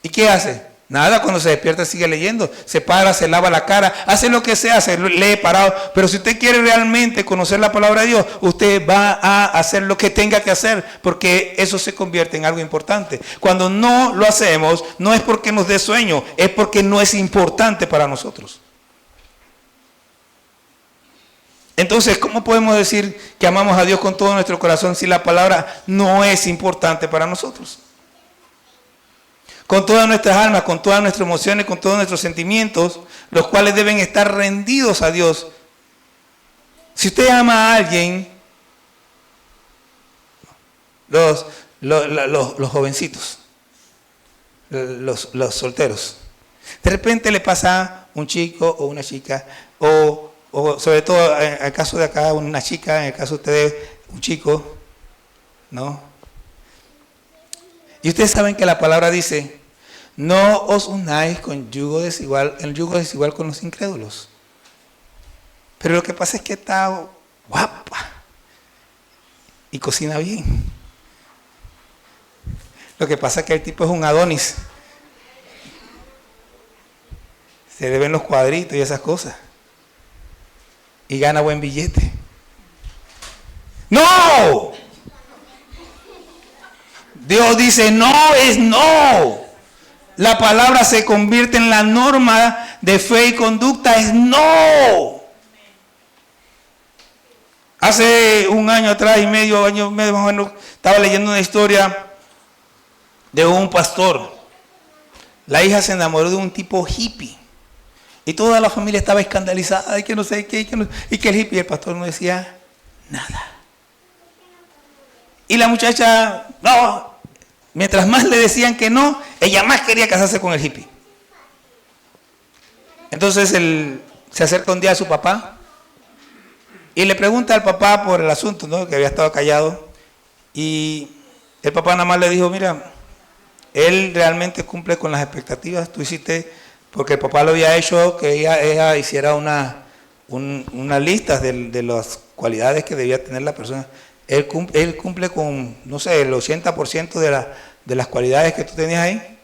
¿Y qué hace? Nada, cuando se despierta sigue leyendo, se para, se lava la cara, hace lo que sea, se lee parado. Pero si usted quiere realmente conocer la palabra de Dios, usted va a hacer lo que tenga que hacer, porque eso se convierte en algo importante. Cuando no lo hacemos, no es porque nos dé sueño, es porque no es importante para nosotros. Entonces, ¿cómo podemos decir que amamos a Dios con todo nuestro corazón si la palabra no es importante para nosotros? Con todas nuestras almas, con todas nuestras emociones, con todos nuestros sentimientos, los cuales deben estar rendidos a Dios. Si usted ama a alguien, los jovencitos, los solteros, de repente le pasa un chico o una chica, o sobre todo en el caso de acá una chica, en el caso de ustedes un chico, ¿no? Y ustedes saben que la palabra dice: no os unáis con yugo desigual, el yugo desigual con los incrédulos. Pero lo que pasa es que está guapa y cocina bien. Lo que pasa es que el tipo es un Adonis. Se le ven los cuadritos y esas cosas. Y gana buen billete. ¡No! Dios dice: no es no. La palabra se convierte en la norma de fe y conducta, es no. Hace un año atrás y medio más o menos, estaba leyendo una historia de un pastor. La hija se enamoró de un tipo hippie. Y toda la familia estaba escandalizada y que no sé qué, y que el hippie, el pastor no decía nada. Y la muchacha, no, mientras más le decían que no, ella más quería casarse con el hippie. Entonces él se acerca un día a su papá y le pregunta al papá por el asunto, ¿no?, que había estado callado. Y el papá nada más le dijo: mira, él realmente cumple con las expectativas. Tú hiciste, porque el papá lo había hecho, que ella hiciera una lista de las cualidades que debía tener la persona. Él cumple con, no sé, el 80% de las cualidades que tú tenías ahí.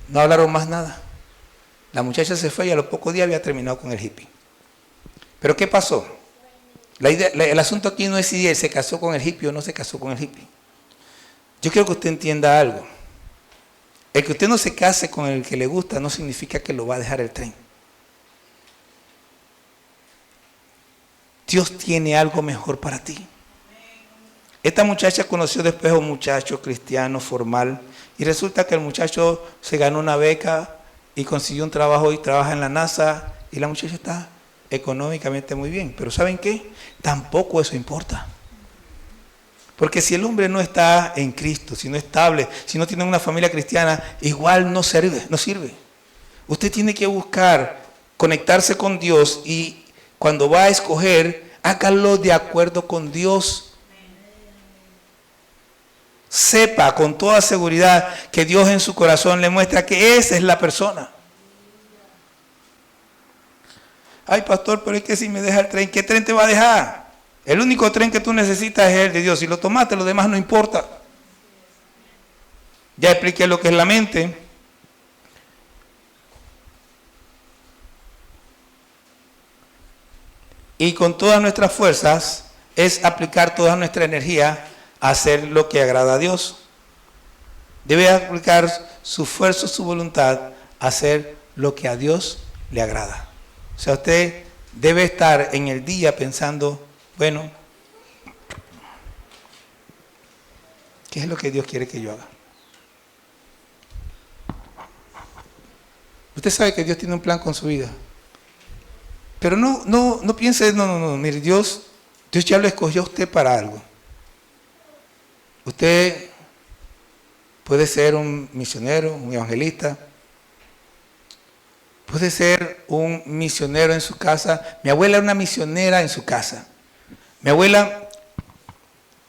No hablaron más nada. La muchacha se fue y a los pocos días había terminado con el hippie. ¿Pero qué pasó? El asunto aquí no es si él se casó con el hippie o no se casó con el hippie. Yo quiero que usted entienda algo. El que usted no se case con el que le gusta no significa que lo va a dejar el tren. Dios tiene algo mejor para ti. Esta muchacha conoció después a un muchacho cristiano formal y resulta que el muchacho se ganó una beca y consiguió un trabajo y trabaja en la NASA y la muchacha está económicamente muy bien. Pero ¿saben qué? Tampoco eso importa. Porque si el hombre no está en Cristo, si no es estable, si no tiene una familia cristiana, igual no sirve. Usted tiene que buscar conectarse con Dios y cuando va a escoger, hágalo de acuerdo con Dios. Sepa con toda seguridad que Dios en su corazón le muestra que esa es la persona. Ay, pastor, pero es que si me deja el tren, ¿qué tren te va a dejar? El único tren que tú necesitas es el de Dios. Si lo tomaste, lo demás no importa. Ya expliqué lo que es la mente. Y con todas nuestras fuerzas es aplicar toda nuestra energía a hacer lo que agrada a Dios. Debe aplicar su fuerza, su voluntad a hacer lo que a Dios le agrada. O sea, usted debe estar en el día pensando: bueno, ¿Qué es lo que Dios quiere que yo haga? Usted sabe que Dios tiene un plan con su vida. Pero no piense, no, mire, Dios ya lo escogió a usted para algo. Usted puede ser un misionero, un evangelista, puede ser un misionero en su casa. Mi abuela era una misionera en su casa. Mi abuela,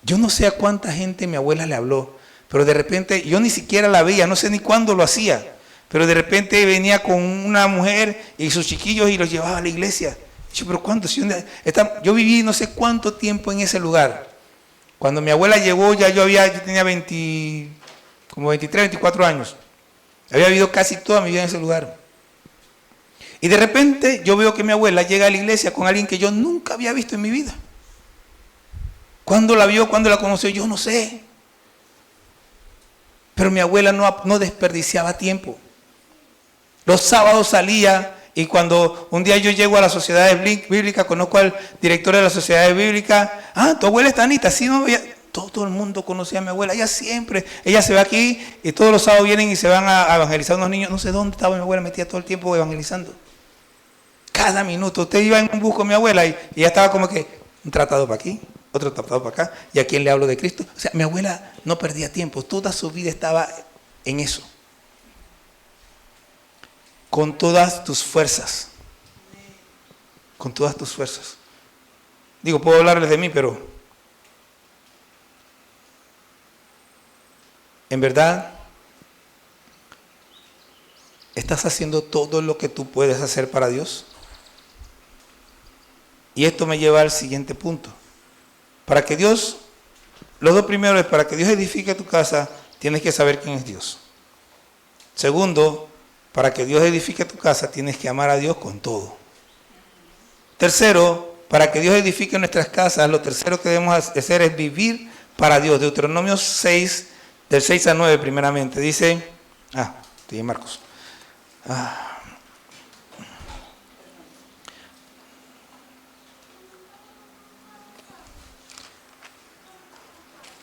yo no sé a cuánta gente mi abuela le habló, pero de repente yo ni siquiera la veía, no sé ni cuándo lo hacía, pero de repente venía con una mujer y sus chiquillos y los llevaba a la iglesia. Yo, pero ¿cuánto? Yo viví no sé cuánto tiempo en ese lugar. Cuando mi abuela llegó, yo tenía como 23, 24 años. Había vivido casi toda mi vida en ese lugar. Y de repente yo veo que mi abuela llega a la iglesia con alguien que yo nunca había visto en mi vida. ¿Cuándo la vio? ¿Cuándo la conoció? Yo no sé. Pero mi abuela no desperdiciaba tiempo. Los sábados salía y cuando un día yo llego a la Sociedad Bíblica, conozco al director de la Sociedad Bíblica. Ah, tu abuela está Anita. Sí, no, todo el mundo conocía a mi abuela. Ella se va aquí y todos los sábados vienen y se van a evangelizar unos niños. No sé dónde estaba mi abuela, metía todo el tiempo evangelizando. Cada minuto. Usted iba en un bus con mi abuela y ella estaba como que un tratado para aquí, otro tratado para acá. ¿Y a quién le hablo de Cristo? O sea, mi abuela no perdía tiempo. Toda su vida estaba en eso. Con todas tus fuerzas. Con todas tus fuerzas. Digo, puedo hablarles de mí, pero en verdad ¿estás haciendo todo lo que tú puedes hacer para Dios? Y esto me lleva al siguiente punto. Para que Dios, los dos primeros es para que Dios edifique tu casa, tienes que saber quién es Dios. Segundo, para que Dios edifique tu casa, tienes que amar a Dios con todo. Tercero, para que Dios edifique nuestras casas, lo tercero que debemos hacer es vivir para Dios. Deuteronomio 6, del 6 al 9 primeramente, dice, estoy en Marcos.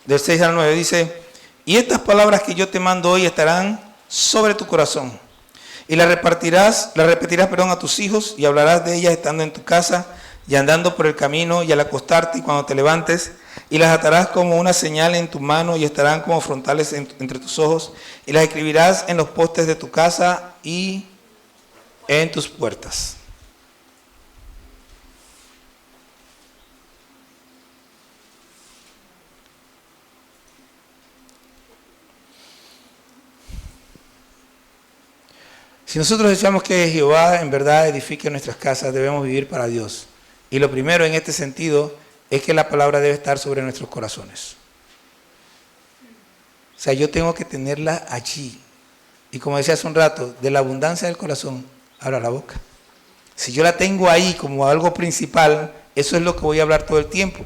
Del 6 al 9 dice, y estas palabras que yo te mando hoy estarán sobre tu corazón. Y las repetirás a tus hijos y hablarás de ellas estando en tu casa y andando por el camino y al acostarte y cuando te levantes. Y las atarás como una señal en tu mano y estarán como frontales entre tus ojos. Y las escribirás en los postes de tu casa y en tus puertas. Si nosotros deseamos que Jehová en verdad edifique nuestras casas, debemos vivir para Dios. Y lo primero en este sentido es que la palabra debe estar sobre nuestros corazones. O sea, yo tengo que tenerla allí. Y como decía hace un rato, de la abundancia del corazón, habla la boca. Si yo la tengo ahí como algo principal, eso es lo que voy a hablar todo el tiempo.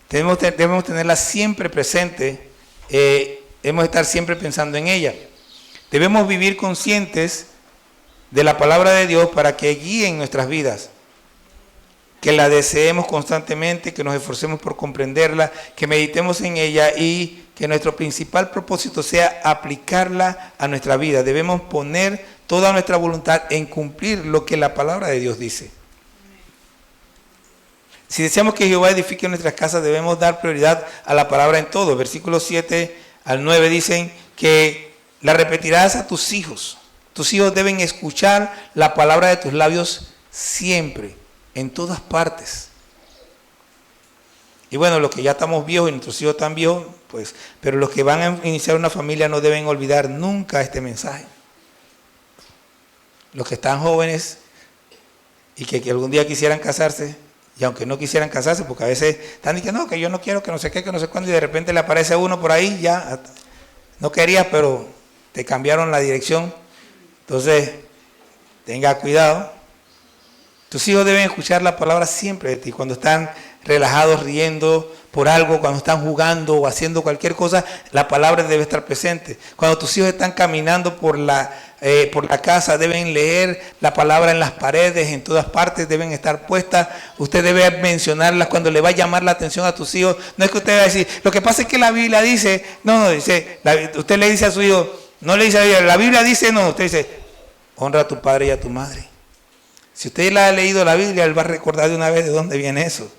Debemos tenerla siempre presente, debemos estar siempre pensando en ella. Debemos vivir conscientes de la palabra de Dios para que guíen nuestras vidas, que la deseemos constantemente, que nos esforcemos por comprenderla, que meditemos en ella y que nuestro principal propósito sea aplicarla a nuestra vida. Debemos poner toda nuestra voluntad en cumplir lo que la palabra de Dios dice. Si deseamos que Jehová edifique nuestras casas, debemos dar prioridad a la palabra en todo. Versículos 7 al 9 dicen que la repetirás a tus hijos. Tus hijos deben escuchar la palabra de tus labios siempre, en todas partes. Y bueno, los que ya estamos viejos y nuestros hijos están viejos, pues, pero los que van a iniciar una familia no deben olvidar nunca este mensaje. Los que están jóvenes y que algún día quisieran casarse, y aunque no quisieran casarse, porque a veces están diciendo, no, que yo no quiero, que no sé qué, que no sé cuándo, y de repente le aparece a uno por ahí, ya no querías, pero te cambiaron la dirección. Entonces, tenga cuidado. Tus hijos deben escuchar la palabra siempre de ti, cuando están relajados, riendo, por algo, cuando están jugando o haciendo cualquier cosa, la palabra debe estar presente. Cuando tus hijos están caminando por la casa, deben leer la palabra en las paredes, en todas partes deben estar puestas. Usted debe mencionarlas cuando le va a llamar la atención a tus hijos. No es que usted va a decir, lo que pasa es que la Biblia dice, usted le dice a su hijo, no le dice, la Biblia dice, no, usted dice, honra a tu padre y a tu madre. Si usted le ha leído la Biblia, él va a recordar de una vez de dónde viene eso.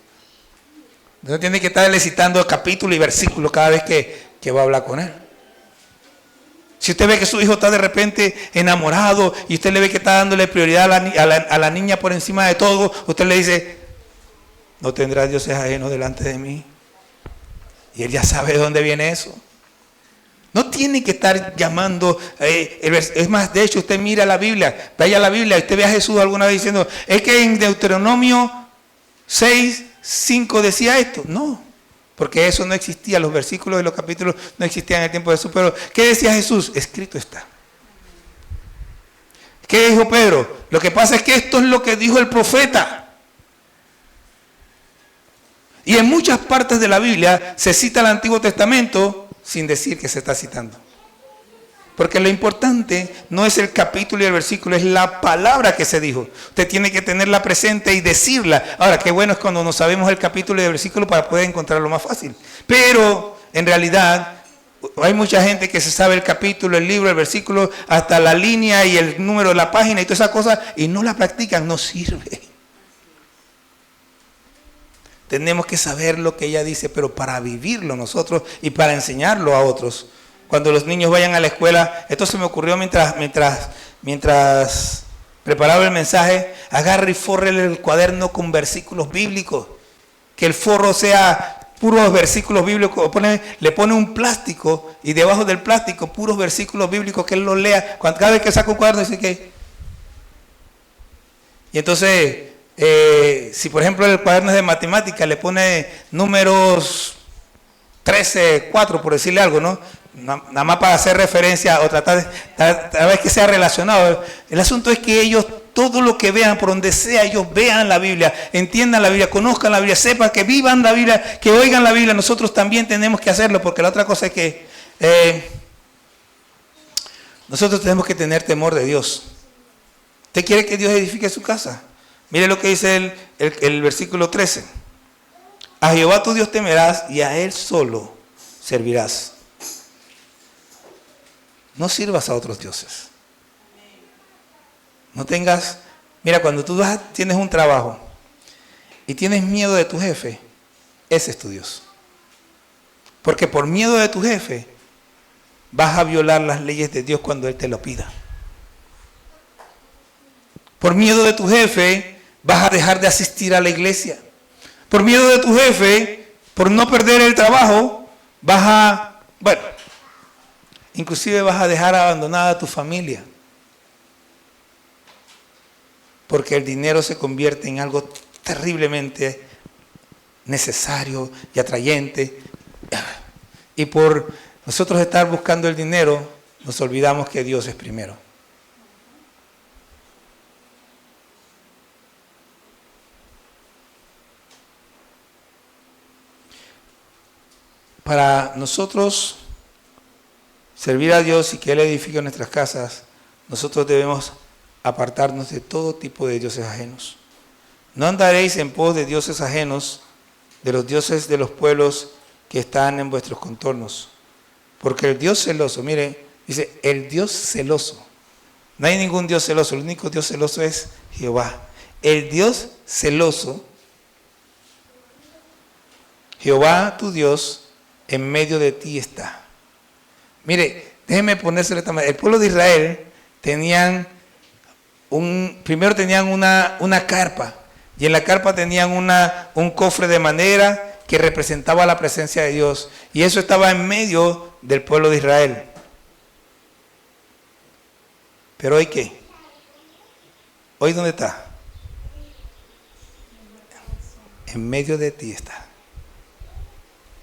No tiene que estarle citando capítulo y versículo cada vez que va a hablar con él. Si usted ve que su hijo está de repente enamorado y usted le ve que está dándole prioridad a la niña por encima de todo, usted le dice, no tendrás dioses ajenos delante de mí. Y él ya sabe de dónde viene eso. No tiene que estar llamando, es más, de hecho usted mira la Biblia, vaya a la Biblia, usted ve a Jesús alguna vez diciendo, es que en Deuteronomio 6:5 decía esto. No, porque eso no existía, los versículos y los capítulos no existían en el tiempo de Jesús. Pero ¿qué decía Jesús? Escrito está. ¿Qué dijo Pedro? Lo que pasa es que esto es lo que dijo el profeta. Y en muchas partes de la Biblia se cita el Antiguo Testamento sin decir que se está citando. Porque lo importante no es el capítulo y el versículo, es la palabra que se dijo. Usted tiene que tenerla presente y decirla. Ahora, qué bueno es cuando no sabemos el capítulo y el versículo para poder encontrarlo más fácil. Pero, en realidad, hay mucha gente que se sabe el capítulo, el libro, el versículo, hasta la línea y el número de la página y todas esas cosas, y no la practican, no sirve. Tenemos que saber lo que ella dice, pero para vivirlo nosotros y para enseñarlo a otros. Cuando los niños vayan a la escuela, esto se me ocurrió mientras preparaba el mensaje, agarre y forre el cuaderno con versículos bíblicos. Que el forro sea puros versículos bíblicos, le pone un plástico y debajo del plástico puros versículos bíblicos que él los lea. Cada vez que saca un cuaderno dice que... Y entonces... si por ejemplo el cuaderno es de matemáticas, le pone números 13, 4 por decirle algo, ¿no? Nada más para hacer referencia o tratar de que sea relacionado. El asunto es que ellos, todo lo que vean, por donde sea, ellos vean la Biblia, entiendan la Biblia, conozcan la Biblia, sepan que vivan la Biblia, que oigan la Biblia. Nosotros también tenemos que hacerlo, porque la otra cosa es que nosotros tenemos que tener temor de Dios. ¿Usted quiere que Dios edifique su casa? Mire lo que dice el versículo 13. A Jehová tu Dios temerás y a Él solo servirás. No sirvas a otros dioses. No tengas... Mira, cuando tú tienes un trabajo y tienes miedo de tu jefe, ese es tu Dios. Porque por miedo de tu jefe vas a violar las leyes de Dios cuando Él te lo pida. Por miedo de tu jefe vas a dejar de asistir a la iglesia. Por miedo de tu jefe, por no perder el trabajo, inclusive vas a dejar abandonada a tu familia. Porque el dinero se convierte en algo terriblemente necesario y atrayente. Y por nosotros estar buscando el dinero, nos olvidamos que Dios es primero. Para nosotros servir a Dios y que Él edifique nuestras casas, nosotros debemos apartarnos de todo tipo de dioses ajenos. No andaréis en pos de dioses ajenos, de los dioses de los pueblos que están en vuestros contornos. Porque el Dios celoso, mire, dice, el Dios celoso. No hay ningún Dios celoso, el único Dios celoso es Jehová. El Dios celoso, Jehová tu Dios, en medio de ti está. Mire, déjeme ponérselo de esta manera. El pueblo de Israel primero tenían una carpa, y en la carpa tenían un cofre de madera que representaba la presencia de Dios, y eso estaba en medio del pueblo de Israel. Pero hoy ¿qué? ¿Hoy dónde está? En medio de ti está.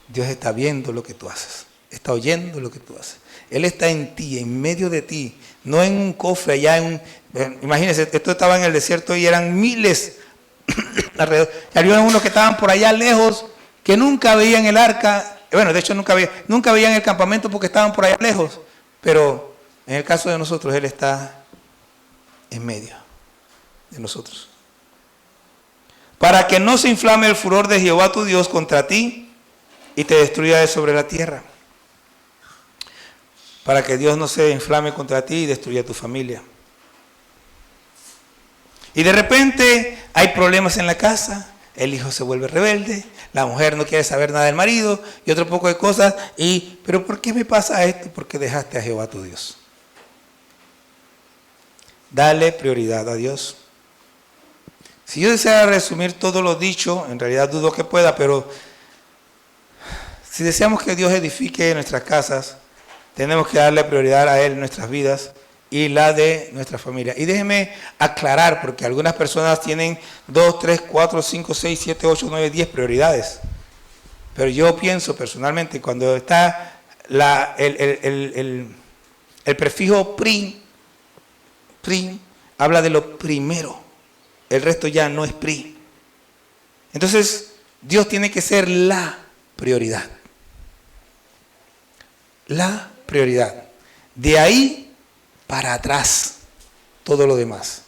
Dios está viendo lo que tú haces, está oyendo lo que tú haces. Él está en ti, en medio de ti, no en un cofre allá imagínense, esto estaba en el desierto y eran miles alrededor. Y había unos que estaban por allá lejos, que nunca veían el arca. Bueno, de hecho nunca veían el campamento porque estaban por allá lejos. Pero en el caso de nosotros, Él está en medio de nosotros. Para que no se inflame el furor de Jehová tu Dios contra ti y te destruya de sobre la tierra. Para que Dios no se inflame contra ti y destruya tu familia. Y de repente hay problemas en la casa, el hijo se vuelve rebelde, la mujer no quiere saber nada del marido y otro poco de cosas. ¿Pero por qué me pasa esto? Porque dejaste a Jehová tu Dios. Dale prioridad a Dios. Si yo deseara resumir todo lo dicho, en realidad dudo que pueda, pero si deseamos que Dios edifique nuestras casas, tenemos que darle prioridad a Él en nuestras vidas y la de nuestra familia. Y déjeme aclarar, porque algunas personas tienen 2, 3, 4, 5, 6, 7, 8, 9, 10 prioridades. Pero yo pienso personalmente, cuando está el prefijo pri, habla de lo primero. El resto ya no es pri. Entonces, Dios tiene que ser la prioridad. La prioridad. De ahí para atrás, todo lo demás.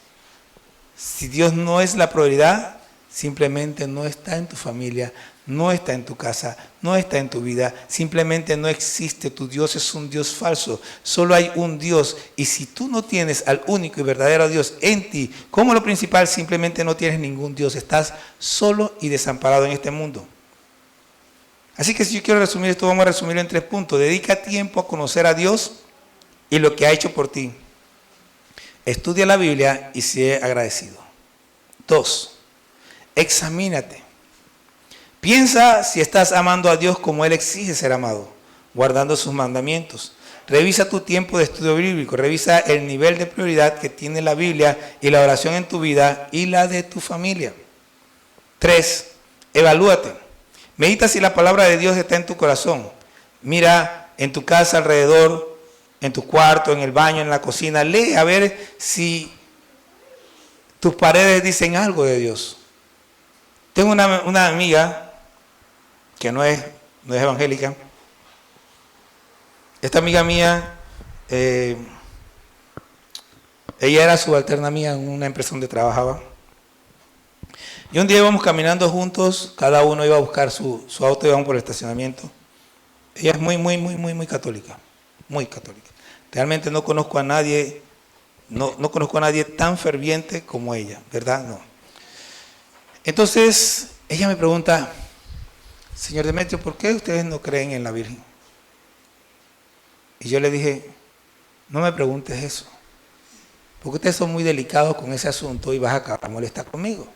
Si Dios no es la prioridad, simplemente no está en tu familia, no está en tu casa, no está en tu vida, simplemente no existe. Tu Dios es un Dios falso, solo hay un Dios, y si tú no tienes al único y verdadero Dios en ti como lo principal, simplemente no tienes ningún Dios, estás solo y desamparado en este mundo. Así que si yo quiero resumir esto, vamos a resumirlo en 3 puntos. Dedica tiempo a conocer a Dios y lo que ha hecho por ti. Estudia la Biblia y sé agradecido. 2, examínate. Piensa si estás amando a Dios como Él exige ser amado, guardando sus mandamientos. Revisa tu tiempo de estudio bíblico, revisa el nivel de prioridad que tiene la Biblia y la oración en tu vida y la de tu familia. 3, evalúate. Medita si la palabra de Dios está en tu corazón. Mira en tu casa alrededor, en tu cuarto, en el baño, en la cocina. Lee a ver si tus paredes dicen algo de Dios. Tengo una amiga que no es evangélica. Esta amiga mía, ella era subalterna mía en una empresa donde trabajaba. Y un día íbamos caminando juntos, cada uno iba a buscar su auto, íbamos por el estacionamiento. Ella es muy católica, muy católica. Realmente no conozco a nadie, no conozco a nadie tan ferviente como ella, ¿verdad? No. Entonces, ella me pregunta, señor Demetrio, ¿por qué ustedes no creen en la Virgen? Y yo le dije, no me preguntes eso, porque ustedes son muy delicados con ese asunto y vas a acabar a molestar conmigo.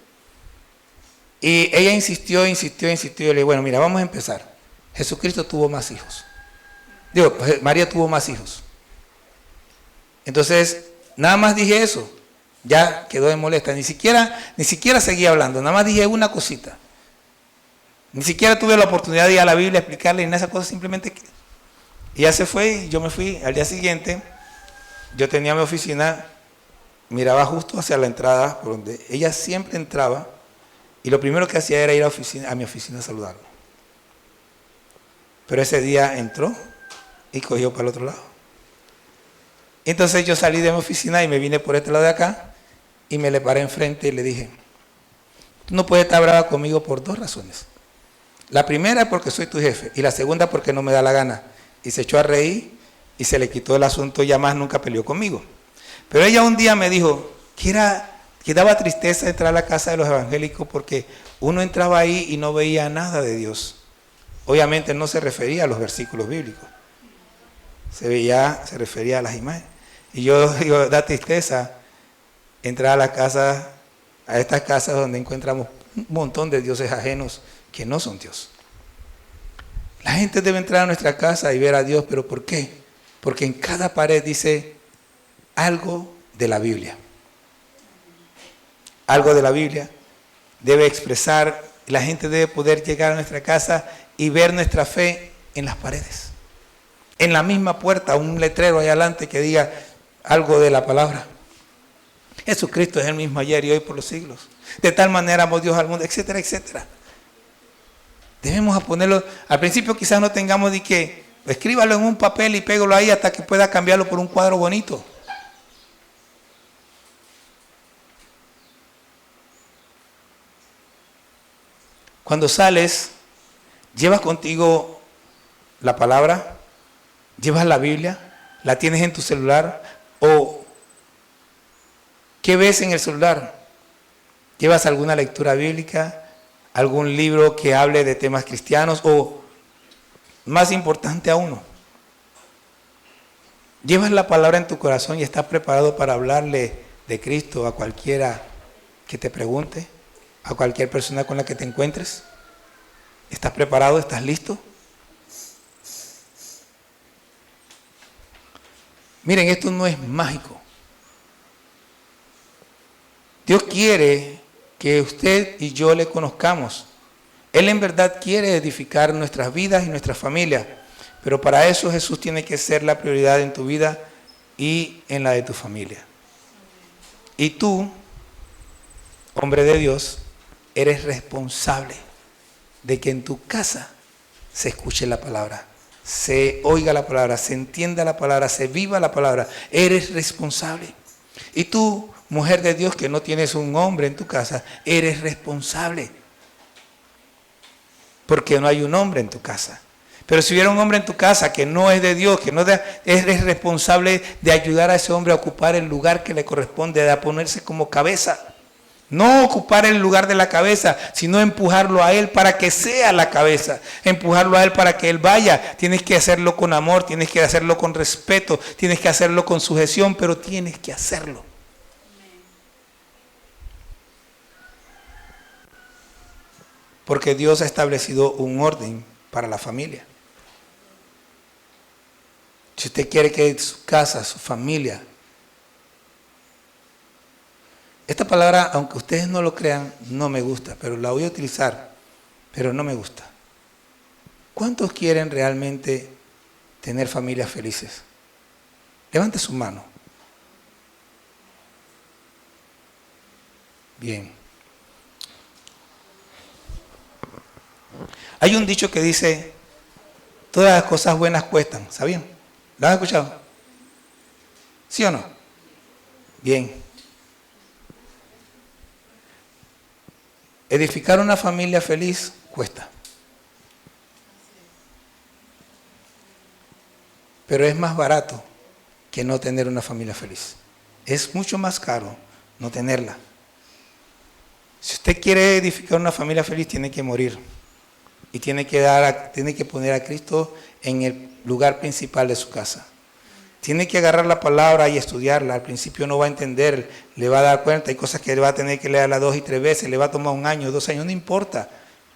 Y ella insistió, y yo le dije, bueno, mira, vamos a empezar. Jesucristo tuvo más hijos. María tuvo más hijos. Entonces, nada más dije eso. Ya quedó de molesta. Ni siquiera seguí hablando. Nada más dije una cosita. Ni siquiera tuve la oportunidad de ir a la Biblia a explicarle en esa cosa. Simplemente ella se fue y yo me fui. Al día siguiente, yo tenía mi oficina, miraba justo hacia la entrada, por donde ella siempre entraba. Y lo primero que hacía era ir a mi oficina a saludarlo. Pero ese día entró y cogió para el otro lado. Entonces yo salí de mi oficina y me vine por este lado de acá y me le paré enfrente y le dije, tú no puedes estar brava conmigo por 2 razones. La primera es porque soy tu jefe y la segunda porque no me da la gana. Y se echó a reír y se le quitó el asunto y ya más nunca peleó conmigo. Pero ella un día me dijo que daba tristeza entrar a la casa de los evangélicos porque uno entraba ahí y no veía nada de Dios. Obviamente no se refería a los versículos bíblicos. Se refería a las imágenes. Y yo digo, da tristeza entrar a estas casas donde encontramos un montón de dioses ajenos que no son Dios. La gente debe entrar a nuestra casa y ver a Dios, ¿pero por qué? Porque en cada pared dice algo de la Biblia. Algo de la Biblia debe expresar, la gente debe poder llegar a nuestra casa y ver nuestra fe en las paredes. En la misma puerta, un letrero ahí adelante que diga algo de la palabra. Jesucristo es el mismo ayer y hoy por los siglos. De tal manera amó Dios al mundo, etcétera, etcétera. Debemos ponerlo. Al principio quizás no tengamos de que escríbalo en un papel y pégalo ahí hasta que pueda cambiarlo por un cuadro bonito. Cuando sales, llevas contigo la palabra, llevas la Biblia, la tienes en tu celular, o ¿qué ves en el celular? ¿Llevas alguna lectura bíblica, algún libro que hable de temas cristianos, o más importante aún, llevas la palabra en tu corazón y estás preparado para hablarle de Cristo a cualquiera que te pregunte, a cualquier persona con la que te encuentres? ¿Estás preparado? ¿Estás listo? Miren, esto no es mágico. Dios quiere que usted y yo le conozcamos. Él en verdad quiere edificar nuestras vidas y nuestras familias, pero para eso Jesús tiene que ser la prioridad en tu vida y en la de tu familia. Y tú, hombre de Dios, eres responsable de que en tu casa se escuche la palabra, se oiga la palabra, se entienda la palabra, se viva la palabra. Eres responsable. Y tú, mujer de Dios, que no tienes un hombre en tu casa, eres responsable. Porque no hay un hombre en tu casa. Pero si hubiera un hombre en tu casa que no es de Dios, que no eres responsable de ayudar a ese hombre a ocupar el lugar que le corresponde, de ponerse como cabeza. No ocupar el lugar de la cabeza, sino empujarlo a él para que sea la cabeza. Empujarlo a él para que él vaya. Tienes que hacerlo con amor, tienes que hacerlo con respeto, tienes que hacerlo con sujeción, pero tienes que hacerlo. Porque Dios ha establecido un orden para la familia. Si usted quiere que su casa, su familia... Esta palabra, aunque ustedes no lo crean, no me gusta, pero la voy a utilizar, pero no me gusta. ¿Cuántos quieren realmente tener familias felices? Levante su mano. Bien. Hay un dicho que dice, todas las cosas buenas cuestan, ¿sabían? ¿Lo han escuchado? ¿Sí o no? Bien. Edificar una familia feliz cuesta. Pero es más barato que no tener una familia feliz. Es mucho más caro no tenerla. Si usted quiere edificar una familia feliz, tiene que morir. Y tiene que poner a Cristo en el lugar principal de su casa. Tiene que agarrar la palabra y estudiarla. Al principio no va a entender, le va a dar cuenta. Hay cosas que va a tener que leerla 2 y 3 veces, le va a tomar 1 año, 2 años, no importa.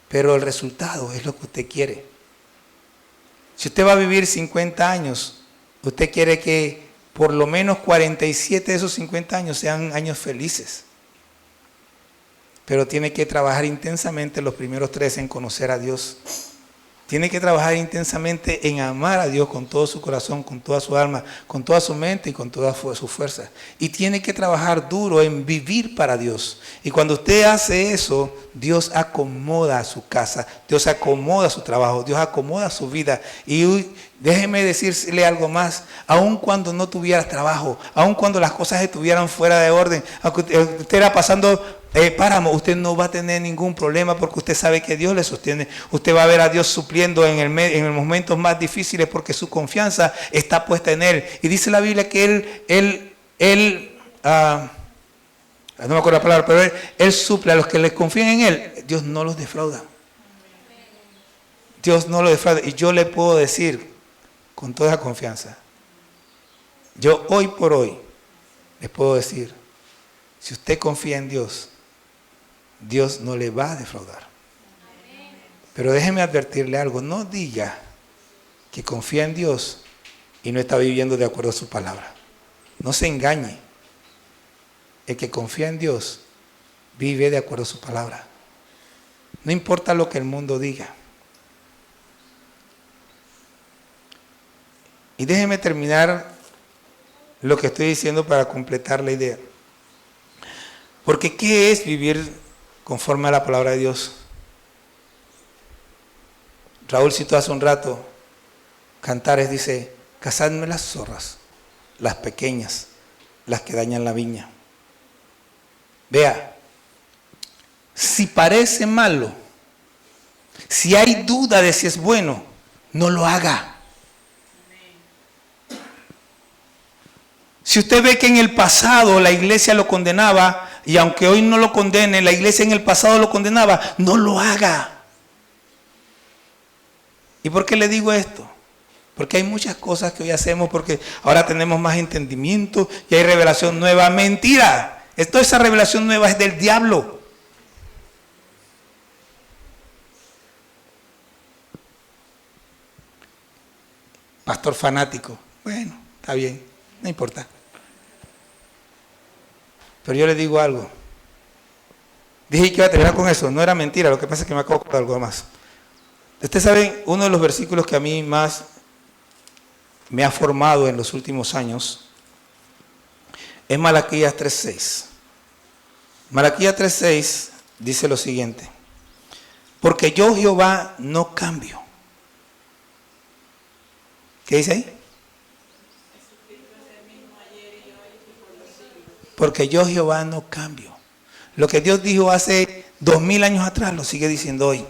Pero el resultado es lo que usted quiere. Si usted va a vivir 50 años, usted quiere que por lo menos 47 de esos 50 años sean años felices. Pero tiene que trabajar intensamente los primeros 3 en conocer a Dios. Tiene que trabajar intensamente en amar a Dios con todo su corazón, con toda su alma, con toda su mente y con toda su fuerza. Y tiene que trabajar duro en vivir para Dios. Y cuando usted hace eso, Dios acomoda su casa, Dios acomoda su trabajo, Dios acomoda su vida. Y déjeme decirle algo más, aun cuando no tuvieras trabajo, aun cuando las cosas estuvieran fuera de orden, aunque usted era pasando páramo, usted no va a tener ningún problema porque usted sabe que Dios le sostiene. Usted va a ver a Dios supliendo en los momentos más difíciles porque su confianza está puesta en Él. Y dice la Biblia que no me acuerdo la palabra, pero él suple a los que le confían en Él. Dios no los defrauda. Dios no los defrauda. Y yo le puedo decir con toda confianza, yo hoy por hoy les puedo decir, si usted confía en Dios, Dios no le va a defraudar. Pero déjeme advertirle algo, no diga que confía en Dios y no está viviendo de acuerdo a su palabra. No se engañe. El que confía en Dios vive de acuerdo a su palabra. No importa lo que el mundo diga. Y déjeme terminar lo que estoy diciendo para completar la idea. Porque ¿qué es vivir conforme a la palabra de Dios? Raúl citó hace un rato, Cantares dice, cazadme las zorras, las pequeñas, las que dañan la viña. Vea, si parece malo, si hay duda de si es bueno, no lo haga. Si usted ve que en el pasado la iglesia lo condenaba, y aunque hoy no lo condene, la iglesia en el pasado lo condenaba, no lo haga. ¿Y por qué le digo esto? Porque hay muchas cosas que hoy hacemos porque ahora tenemos más entendimiento y hay revelación nueva. Mentira. Toda esa revelación nueva es del diablo. Pastor fanático. Bueno, está bien, no importa. Pero yo le digo algo. Dije que iba a terminar con eso. No era mentira, lo que pasa es que me acabo de algo más. Ustedes saben, uno de los versículos que a mí más me ha formado en los últimos años es Malaquías 3:6. Malaquías 3:6 dice lo siguiente: porque yo Jehová no cambio. ¿Qué dice ahí? Porque yo Jehová no cambio. Lo que Dios dijo hace 2000 años atrás lo sigue diciendo hoy.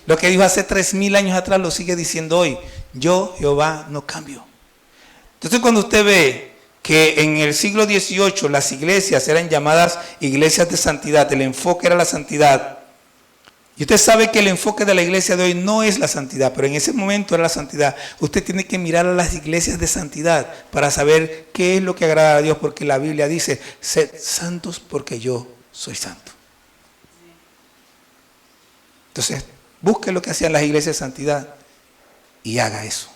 Lo que dijo hace 3000 años atrás lo sigue diciendo hoy. Yo Jehová no cambio. Entonces cuando usted ve que en el siglo XVIII las iglesias eran llamadas iglesias de santidad, el enfoque era la santidad. Y usted sabe que el enfoque de la iglesia de hoy no es la santidad, pero en ese momento era la santidad. Usted tiene que mirar a las iglesias de santidad para saber qué es lo que agrada a Dios, porque la Biblia dice, sed santos porque yo soy santo. Entonces, busque lo que hacían las iglesias de santidad y haga eso.